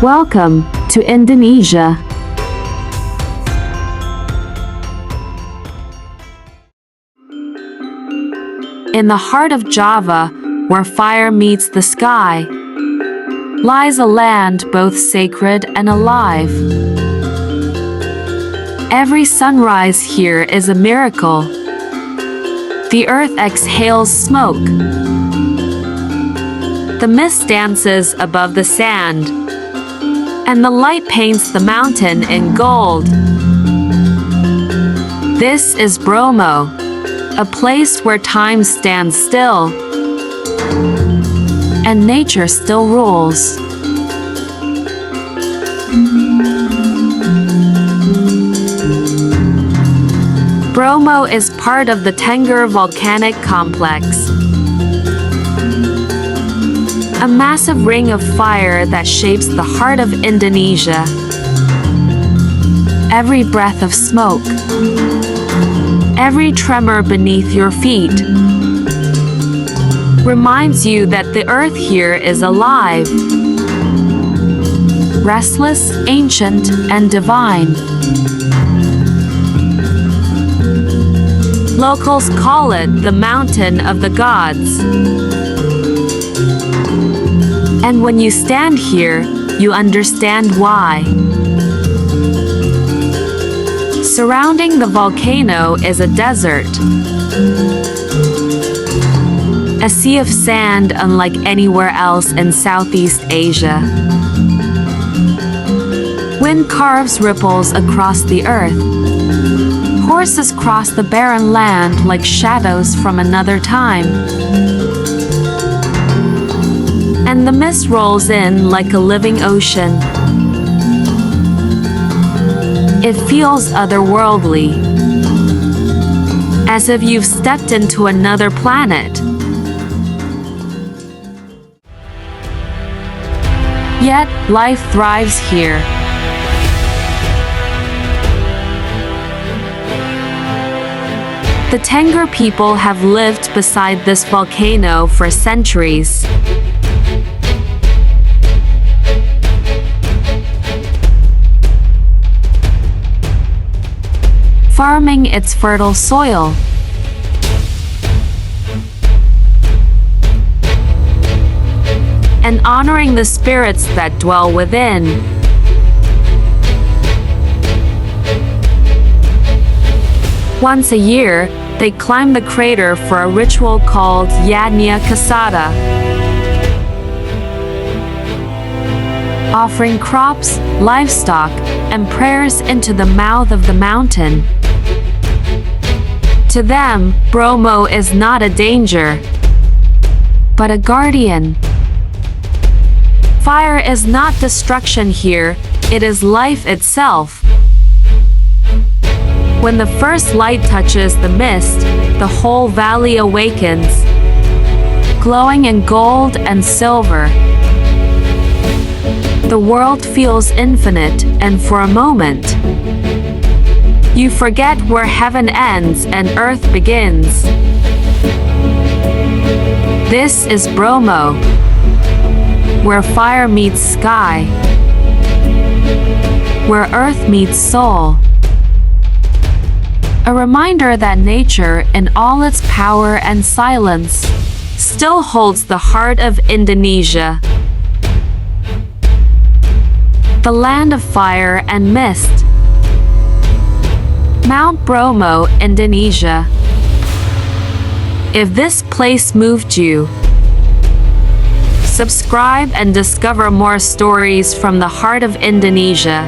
Welcome to Indonesia. In the heart of Java, where fire meets the sky, lies a land both sacred and alive. Every sunrise here is a miracle. The earth exhales smoke. The mist dances above the sand, and the light paints the mountain in gold. This is Bromo, a place where time stands still, and nature still rules. Bromo is part of the Tengger volcanic complex, a massive ring of fire that shapes the heart of Indonesia. Every breath of smoke, every tremor beneath your feet, reminds you that the earth here is alive, restless, ancient, and divine. Locals call it the Mountain of the Gods. And when you stand here, you understand why. Surrounding the volcano is a desert, a sea of sand unlike anywhere else in Southeast Asia. Wind carves ripples across the earth. Horses cross the barren land like shadows from another time. And the mist rolls in like a living ocean. It feels otherworldly, as if you've stepped into another planet. Yet, life thrives here. The Tengger people have lived beside this volcano for centuries. Farming its fertile soil, and honoring the spirits that dwell within. Once a year, they climb the crater for a ritual called Yadnya Kasada, offering crops, livestock, and prayers into the mouth of the mountain. To them, Bromo is not a danger, but a guardian. Fire is not destruction here, it is life itself. When the first light touches the mist, the whole valley awakens, glowing in gold and silver. The world feels infinite, and for a moment, you forget where heaven ends and earth begins. This is Bromo, where fire meets sky, where earth meets soul. A reminder that nature, in all its power and silence, still holds the heart of Indonesia. The land of fire and mist. Mount Bromo, Indonesia. If this place moved you, subscribe and discover more stories from the heart of Indonesia.